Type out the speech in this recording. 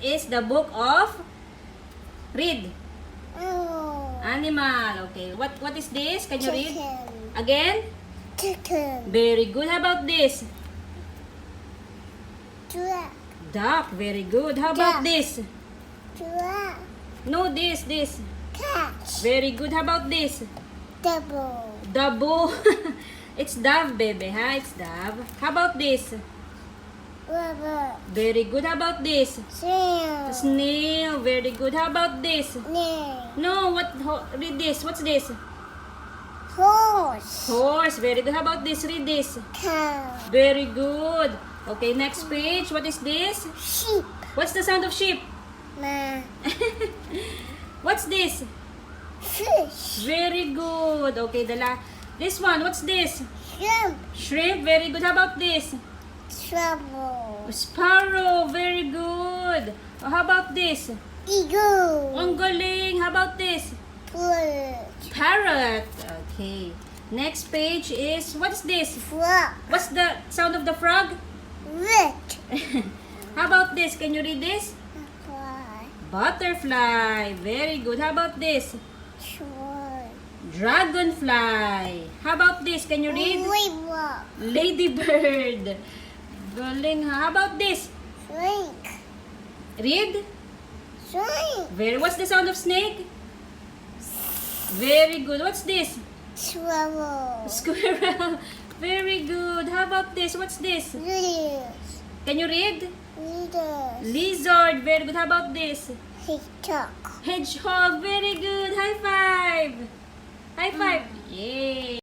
is the book of read. Oh. Animal. Okay. What is this? Can you read? Chicken. Again? Chicken. Very good. How about this? Duck. Duck. Very good. How about Duck. this? Duck. No, this. Cat. Very good. How about this? Double. Dabo. It's dove, baby, huh? It's dove. How about this? Rubber. Very good. How about this? Snail. Snail. Very good. How about this? Nail. No, read this. What's this? Horse. Horse. Very good. How about this? Read this. Cow. Very good. Okay, next page. What is this? Sheep. What's the sound of sheep? Ma. What's this? Fish. Very good. Okay, this one. What's this? Shrimp. Shrimp. Very good. How about this? Trouble. Sparrow. Very good. Oh, how about this? Eagle. Ang galing. How about this? Bird. Parrot. Okay. Next page is, what's this? Frog. What's the sound of the frog? Rat. How about this? Can you read this? Fly. Butterfly. Very good. How about this? Swan. Dragonfly. How about this? Can you read? Ladybug. Ladybird. Galing, ha? How about this? Snake. Read. Snake. What's the sound of snake? Very good. What's this? Swallow. Squirrel. Very good. How about this? What's this? Leaves. Can you read? Leaders. Lizard. Very good. How about this? Hedgehog. Hedgehog. Very good. High five. High five. Yay.